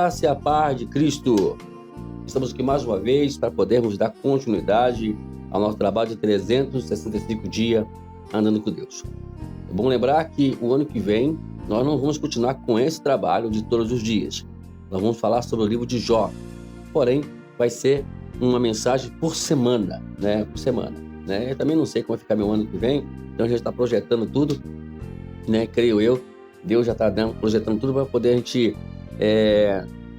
graça e a paz de Cristo. Estamos aqui mais uma vez para podermos dar continuidade ao nosso trabalho de 365 dias andando com Deus. É bom lembrar que o ano que vem nós não vamos continuar com esse trabalho de todos os dias. Nós vamos falar sobre o livro de Jó. Porém, vai ser uma mensagem por semana, né? Por semana, né? Eu também não sei como vai ficar meu ano que vem, então a gente está projetando tudo, né? Creio eu, Deus já está projetando tudo para poder a gente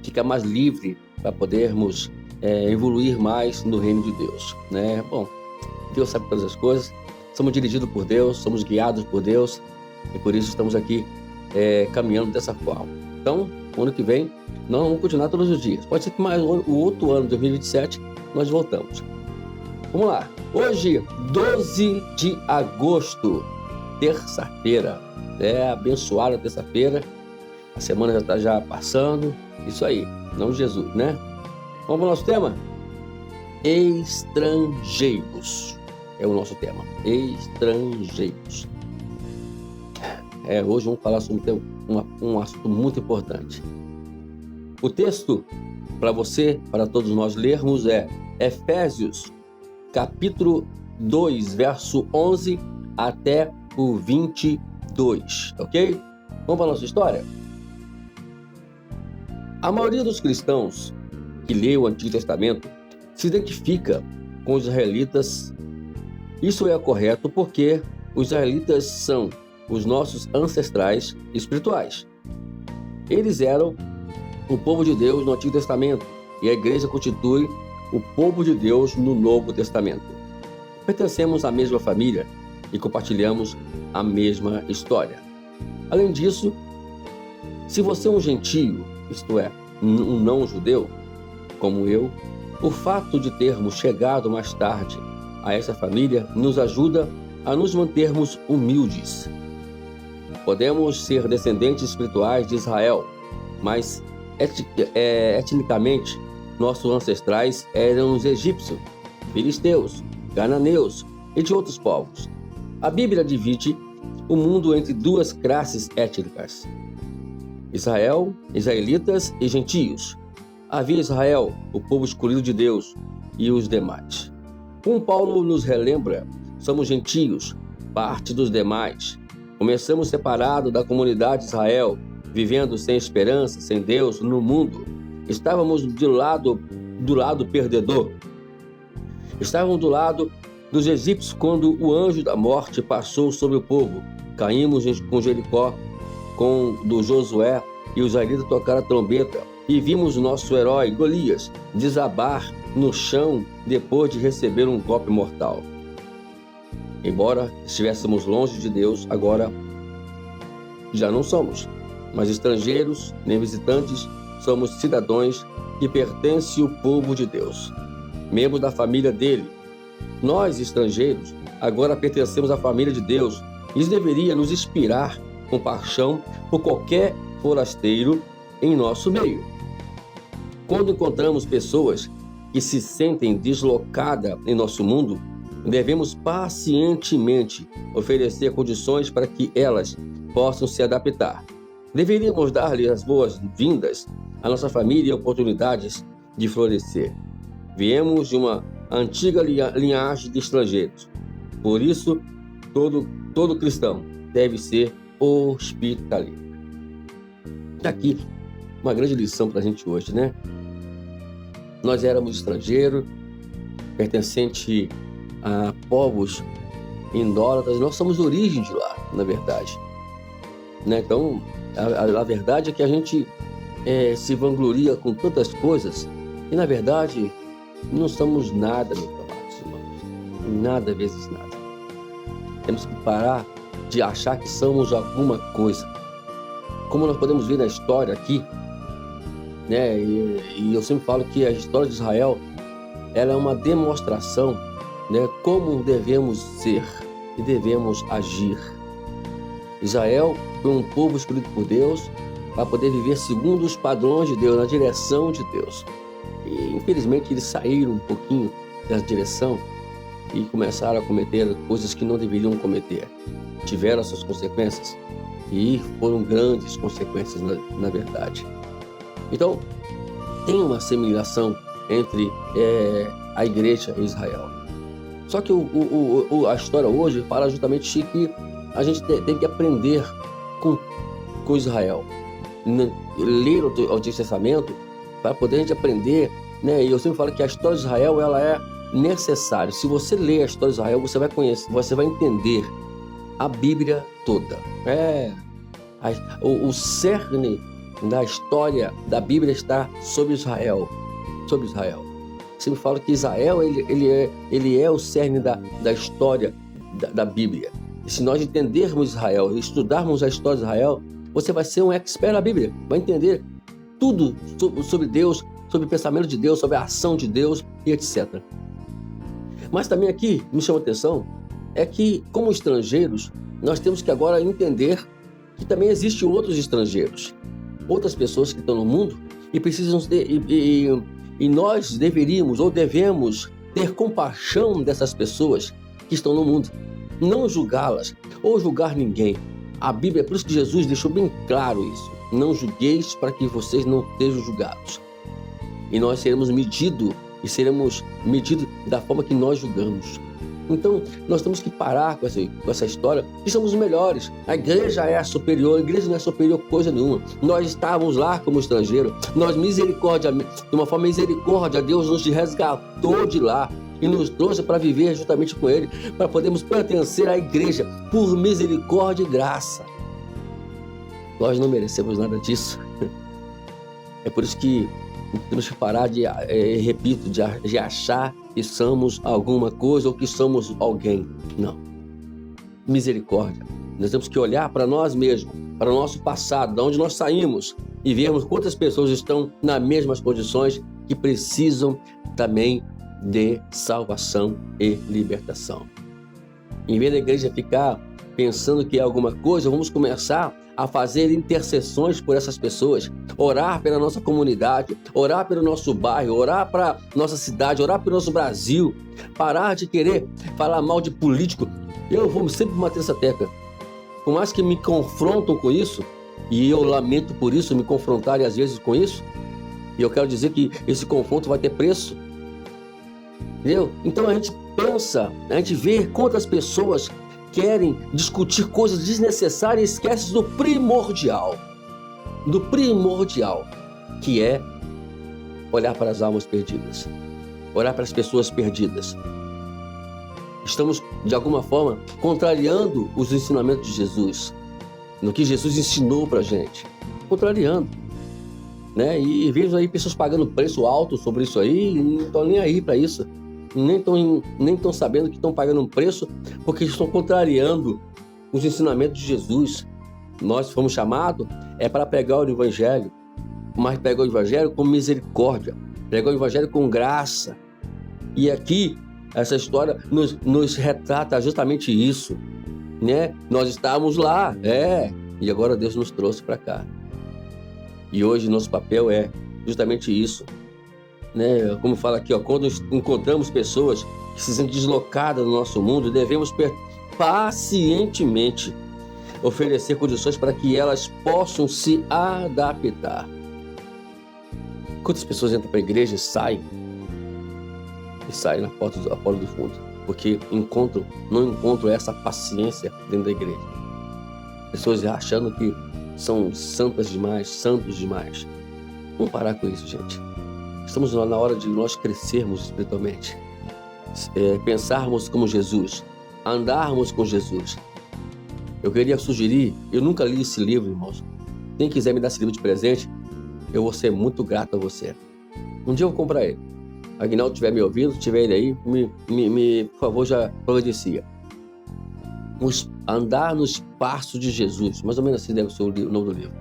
ficar mais livre, para podermos evoluir mais no reino de Deus, né? Bom, Deus sabe todas as coisas, somos dirigidos por Deus, somos guiados por Deus e por isso estamos aqui caminhando dessa forma. Então, o ano que vem, nós vamos continuar todos os dias. Pode ser que mais o outro ano, 2027, nós voltamos. Vamos lá. Hoje, 12 de agosto, terça-feira. Abençoada terça-feira. A semana já está já passando. Isso aí, não Jesus, né? Vamos para o nosso tema? Estrangeiros. É o nosso tema. Estrangeiros. Hoje vamos falar sobre um assunto muito importante. O texto para você, para todos nós lermos é Efésios, capítulo 2, verso 11 até o 22, ok? Vamos para a nossa história? A maioria dos cristãos que lê o Antigo Testamento se identifica com os israelitas. Isso é correto porque os israelitas são os nossos ancestrais espirituais. Eles eram o povo de Deus no Antigo Testamento e a igreja constitui o povo de Deus no Novo Testamento. Pertencemos à mesma família e compartilhamos a mesma história. Além disso, se você é um gentio, isto é, um não-judeu, como eu, o fato de termos chegado mais tarde a essa família nos ajuda a nos mantermos humildes. Podemos ser descendentes espirituais de Israel, mas etnicamente nossos ancestrais eram os egípcios, filisteus, cananeus e de outros povos. A Bíblia divide o mundo entre duas classes étnicas: Israel, israelitas e gentios. Havia Israel, o povo escolhido de Deus, e os demais. Como Paulo nos relembra, somos gentios, parte dos demais. Começamos separados da comunidade de Israel, vivendo sem esperança, sem Deus no mundo. Estávamos do lado perdedor. Estávamos do lado dos egípcios quando o anjo da morte passou sobre o povo. Caímos com Jericó, do Josué, e os israelitas tocaram a trombeta. E vimos nosso herói, Golias, desabar no chão depois de receber um golpe mortal. Embora estivéssemos longe de Deus, agora já não somos mas estrangeiros, nem visitantes, somos cidadãos que pertencem ao povo de Deus, membros da família dele. Nós, estrangeiros, agora pertencemos à família de Deus. Isso deveria nos inspirar compaixão por qualquer forasteiro em nosso meio. Quando encontramos pessoas que se sentem deslocadas em nosso mundo, devemos pacientemente oferecer condições para que elas possam se adaptar. Deveríamos dar-lhe as boas-vindas à nossa família e oportunidades de florescer. Viemos de uma antiga linhagem de estrangeiros. Por isso, todo cristão deve ser hospitaleiro. Aqui, uma grande lição para a gente hoje, né? Nós éramos estrangeiros, pertencentes a povos idólatras. Nós somos origem de lá, na verdade. Né? Então, a verdade é que a gente se vangloria com tantas coisas e, na verdade, não somos nada, meus amados irmãos. Nada vezes nada. Temos que parar de achar que somos alguma coisa. Como nós podemos ver na história aqui, né? E eu sempre falo que a história de Israel ela é uma demonstração, né, como devemos ser e devemos agir. Israel foi um povo escolhido por Deus para poder viver segundo os padrões de Deus, na direção de Deus. E infelizmente eles saíram um pouquinho dessa direção e começaram a cometer coisas que não deveriam cometer. Tiveram suas consequências e foram grandes consequências na verdade. Então, tem uma semelhança entre a igreja e Israel. Só que a história hoje fala justamente que a gente tem que aprender com Israel. Ler o Antigo Testamento para poder a gente aprender, né? E eu sempre falo que a história de Israel, ela é necessária. Se você ler a história de Israel, você vai conhecer, você vai entender a Bíblia toda. O cerne da história da Bíblia está sobre Israel. Sobre Israel. Eu sempre falo que Israel ele é o cerne da história da Bíblia. E se nós entendermos Israel, estudarmos a história de Israel, você vai ser um expert na Bíblia, vai entender tudo sobre Deus, sobre o pensamento de Deus, sobre a ação de Deus e etc. Mas também aqui me chama a atenção é que, como estrangeiros, nós temos que agora entender que também existem outros estrangeiros, outras pessoas que estão no mundo e precisam ter, e nós deveríamos ou devemos ter compaixão dessas pessoas que estão no mundo, não julgá-las ou julgar ninguém. A Bíblia, por isso que Jesus deixou bem claro isso. Não julgueis para que vocês não sejam julgados. E nós seremos medidos da forma que nós julgamos. Então, nós temos que parar com essa história que somos os melhores. A igreja é a superior, a igreja não é superior coisa nenhuma. Nós estávamos lá como estrangeiro. Nós, de uma forma misericórdia, Deus nos resgatou de lá e nos trouxe para viver justamente com Ele, para podermos pertencer à igreja por misericórdia e graça. Nós não merecemos nada disso. É por isso que temos que parar de achar que somos alguma coisa ou que somos alguém. Não. Misericórdia. Nós temos que olhar para nós mesmos, para o nosso passado, de onde nós saímos, e vermos quantas pessoas estão nas mesmas condições que precisam também de salvação e libertação. Em vez da igreja ficar pensando que é alguma coisa, vamos começar a fazer intercessões por essas pessoas, orar pela nossa comunidade, orar pelo nosso bairro, orar para nossa cidade, orar pelo nosso Brasil, parar de querer falar mal de político. Eu vou sempre bater essa tecla. Por mais que me confrontam com isso, e eu lamento por isso, me confrontarem às vezes com isso, e eu quero dizer que esse confronto vai ter preço. Entendeu? Então a gente pensa, a gente vê quantas pessoas querem discutir coisas desnecessárias e esquecem do primordial, que é olhar para as almas perdidas, olhar para as pessoas perdidas. Estamos, de alguma forma, contrariando os ensinamentos de Jesus, no que Jesus ensinou para a gente, contrariando, né? E vejo aí pessoas pagando preço alto sobre isso aí e não estão nem aí para isso. Nem estão sabendo que estão pagando um preço porque estão contrariando os ensinamentos de Jesus. Nós fomos chamados para pregar o Evangelho, mas pregar o Evangelho com misericórdia, pregar o Evangelho com graça. E aqui, essa história nos retrata justamente isso, né? Nós estávamos lá, e agora Deus nos trouxe para cá. E hoje nosso papel é justamente isso. Né? Como fala aqui, quando encontramos pessoas que se sentem deslocadas no nosso mundo, devemos pacientemente oferecer condições para que elas possam se adaptar. Quantas pessoas entram para a igreja e saem na porta do fundo, porque não encontram essa paciência dentro da igreja. Pessoas achando que são santas demais, santos demais. Vamos parar com isso, gente. Estamos na hora de nós crescermos espiritualmente, pensarmos como Jesus, andarmos com Jesus. Eu queria sugerir, eu nunca li esse livro, irmãos. Quem quiser me dar esse livro de presente, eu vou ser muito grato a você. Um dia eu vou comprar ele. Aguinaldo estiver me ouvindo, se tiver ele aí, por favor, já providencia. Andar nos passos de Jesus, mais ou menos assim deve ser o nome do livro.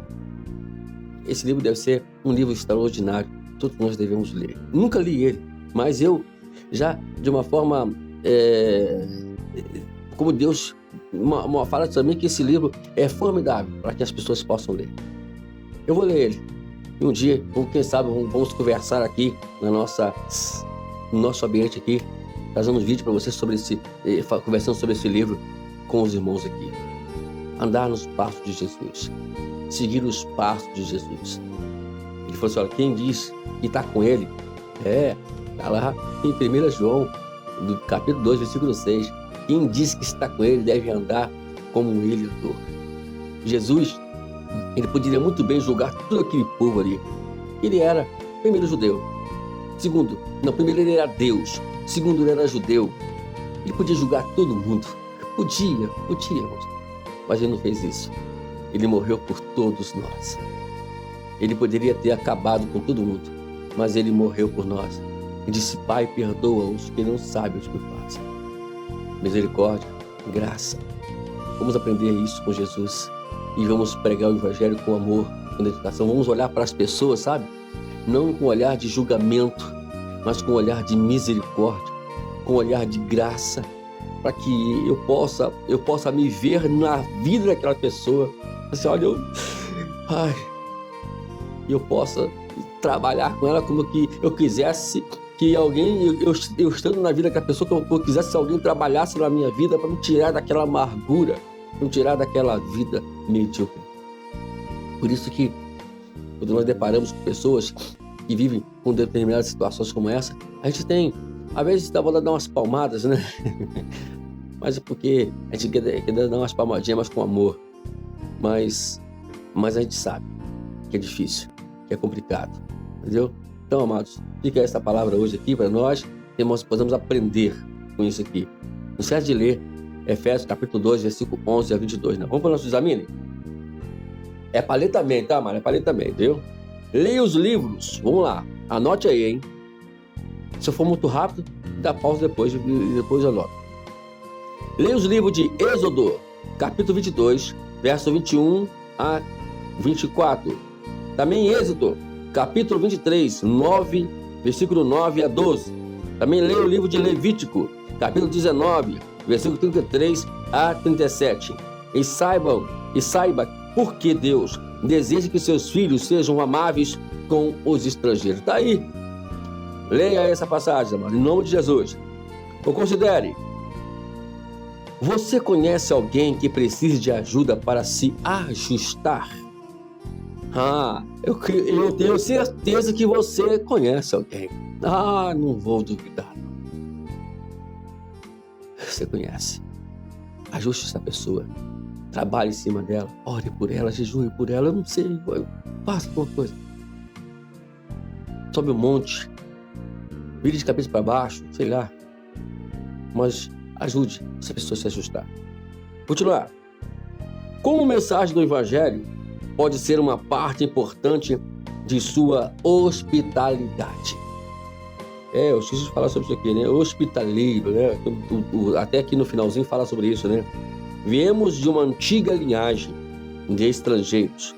Esse livro deve ser um livro extraordinário. Todos nós devemos ler. Nunca li ele, mas eu já, de uma forma, como Deus fala também que esse livro é formidável para que as pessoas possam ler. Eu vou ler ele. E um dia, quem sabe, vamos conversar aqui no nosso ambiente aqui, trazendo um vídeo para vocês conversando sobre esse livro com os irmãos aqui. Andar nos passos de Jesus. Seguir os passos de Jesus. Ele falou assim: olha, quem diz que está com ele, está lá em 1 João, do capítulo 2, versículo 6. Quem diz que está com ele deve andar como ele andou. Jesus, ele poderia muito bem julgar todo aquele povo ali. Ele era, primeiro, judeu. Segundo, primeiro ele era Deus. Segundo, ele era judeu. Ele podia julgar todo mundo. Podia, mas ele não fez isso. Ele morreu por todos nós. Ele poderia ter acabado com todo mundo, mas ele morreu por nós. E disse: Pai, perdoa-os que não sabem o que fazem. Misericórdia, graça. Vamos aprender isso com Jesus e vamos pregar o Evangelho com amor, com dedicação. Vamos olhar para as pessoas, sabe? Não com olhar de julgamento, mas com olhar de misericórdia, com olhar de graça, para que eu possa me ver na vida daquela pessoa. Assim, olha, eu possa trabalhar com ela como que eu quisesse que alguém, eu estando na vida daquela pessoa, que eu quisesse que alguém trabalhasse na minha vida para me tirar daquela amargura, para me tirar daquela vida medíocre. Por isso que quando nós deparamos com pessoas que vivem com determinadas situações como essa, a gente tem, às vezes dá vontade de dar umas palmadas, né? Mas é porque a gente quer dar umas palmadinhas, mas com amor. Mas a gente sabe que é difícil, que é complicado, entendeu? Então, amados, fica essa palavra hoje aqui para nós, que nós possamos aprender com isso aqui. Não esquece de ler Efésios capítulo 2, versículo 11 a 22. Né? Vamos para o nosso exame? É para ler também, tá, mano? É para ler também, entendeu? Leia os livros. Vamos lá. Anote aí, hein? Se eu for muito rápido, dá pausa depois anota. Leia os livros de Êxodo, capítulo 22, verso 21 a 24. Também Êxodo, capítulo 23, versículo 9 a 12. Também leia o livro de Levítico, capítulo 19, versículo 33 a 37. E saiba por que Deus deseja que seus filhos sejam amáveis com os estrangeiros. Está aí. Leia essa passagem, amado, em nome de Jesus. Ou considere. Você conhece alguém que precise de ajuda para se ajustar? Eu tenho certeza que você conhece alguém. Não vou duvidar. Você conhece. Ajuste essa pessoa. Trabalhe em cima dela. Ore por ela, jejue por ela. Eu não sei, faça alguma coisa. Sobe um monte. Vire de cabeça para baixo, sei lá. Mas ajude essa pessoa a se ajustar. Continuar. Como mensagem do Evangelho pode ser uma parte importante de sua hospitalidade. Eu esqueci de falar sobre isso aqui, né? Hospitaleiro, né? Até aqui no finalzinho fala sobre isso, né? Viemos de uma antiga linhagem de estrangeiros.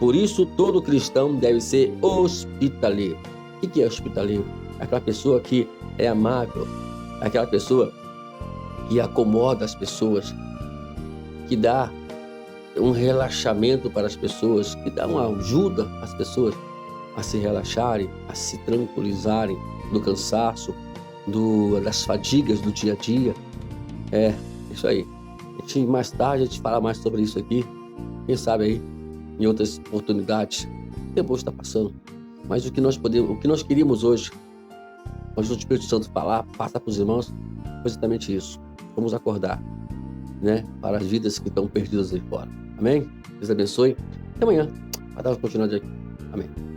Por isso, todo cristão deve ser hospitaleiro. O que é hospitaleiro? Aquela pessoa que é amável, aquela pessoa que acomoda as pessoas, que dá um relaxamento para as pessoas, que dá uma ajuda às pessoas a se relaxarem, a se tranquilizarem do cansaço, das fadigas do dia a dia. Isso aí. Mais tarde a gente fala mais sobre isso aqui. Quem sabe aí, em outras oportunidades. O tempo está passando. Mas o que nós queríamos hoje, nós do Espírito Santo passar para os irmãos, foi exatamente isso. Vamos acordar, né? Para as vidas que estão perdidas aí fora. Amém? Deus abençoe. Até amanhã. Vai dar uma continuidade aqui. Amém.